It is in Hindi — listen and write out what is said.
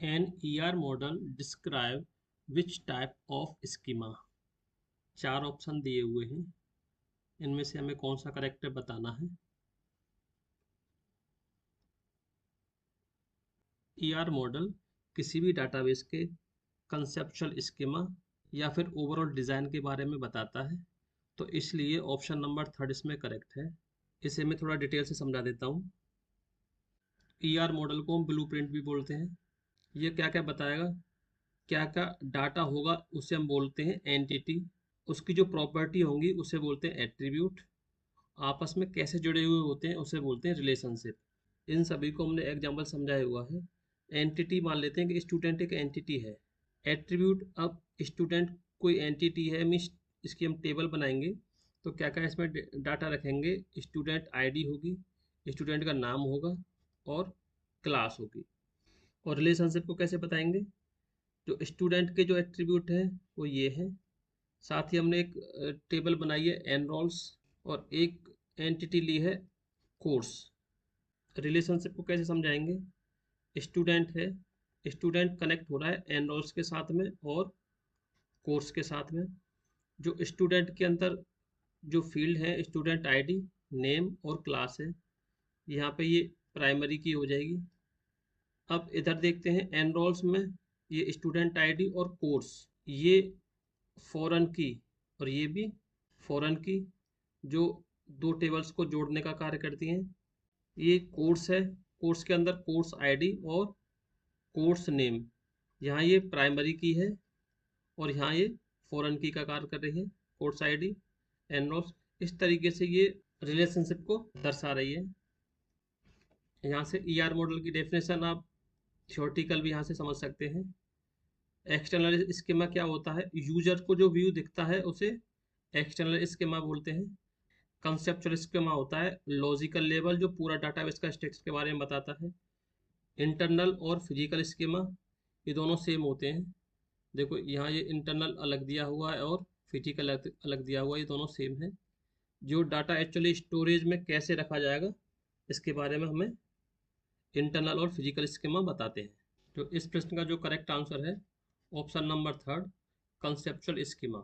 N E R model describe which type of schema. 4 option दिए हुए हैं, इनमें से हमें कौन सा करेक्ट बताना है। ईआर मॉडल किसी भी डाटाबेस के कंसेप्चुअल स्कीमा या फिर ओवरऑल डिज़ाइन के बारे में बताता है, तो इसलिए ऑप्शन नंबर 3 इसमें करेक्ट है। इसे मैं थोड़ा डिटेल से समझा देता हूँ। ईआर मॉडल को हम ब्लूप्रिंट भी बोलते हैं। ये क्या क्या बताएगा, क्या क्या डाटा होगा उसे हम बोलते हैं एंटिटी, उसकी जो प्रॉपर्टी होंगी उसे बोलते हैं एट्रीब्यूट, आपस में कैसे जुड़े हुए होते हैं उसे बोलते हैं रिलेशनशिप। इन सभी को हमने एग्जाम्पल समझाया हुआ है। एंटिटी मान लेते हैं कि स्टूडेंट एक एंटिटी है। एट्रीब्यूट, अब स्टूडेंट कोई एंटिटी है, मीन्स इसकी हम टेबल बनाएंगे तो क्या क्या इसमें डाटा रखेंगे। स्टूडेंट आईडी होगी, स्टूडेंट का नाम होगा और क्लास होगी। और रिलेशनशिप को कैसे बताएंगे, जो स्टूडेंट के जो एट्रीब्यूट हैं वो ये हैं, साथ ही हमने एक टेबल बनाई है एनरोल्स और एक एंटिटी ली है कोर्स। रिलेशनशिप को कैसे समझाएंगे, स्टूडेंट है, स्टूडेंट कनेक्ट हो रहा है एनरोल्स के साथ में और कोर्स के साथ में। जो स्टूडेंट के अंदर जो फील्ड है स्टूडेंट आईडी, नेम और क्लास है, यहाँ पे ये प्राइमरी की हो जाएगी। अब इधर देखते हैं एनरोल्स में, ये स्टूडेंट आईडी और कोर्स, ये फॉरेन की और ये भी फॉरेन की, जो दो टेबल्स को जोड़ने का कार्य करती हैं। ये कोर्स है, कोर्स के अंदर कोर्स आईडी और कोर्स नेम, यहाँ ये प्राइमरी की है और यहाँ ये फॉरेन की का कार्य कर रही है, कोर्स आईडी एनरोल्स। इस तरीके से ये रिलेशनशिप को दर्शा रही है। यहाँ से ईआर मॉडल की डेफिनेशन आप थ्योरेटिकल भी यहाँ से समझ सकते हैं। एक्सटर्नल स्कीमा क्या होता है, यूजर को जो व्यू दिखता है उसे एक्सटर्नल स्कीमा बोलते हैं। कंसेप्चुअल स्कीमा होता है लॉजिकल लेवल, जो पूरा डाटाबेस का स्ट्रक्चर के बारे में बताता है। इंटरनल और फिजिकल स्कीमा ये दोनों सेम होते हैं। देखो यहाँ ये इंटरनल अलग दिया हुआ है और फिजिकल अलग अलग दिया हुआ है, ये दोनों सेम है। जो डाटा एक्चुअली स्टोरेज में कैसे रखा जाएगा इसके बारे में हमें इंटरनल और फिजिकल स्कीमा बताते हैं। तो इस प्रश्न का जो करेक्ट आंसर है ऑप्शन नंबर 3, कंसेप्चुअल स्कीमा।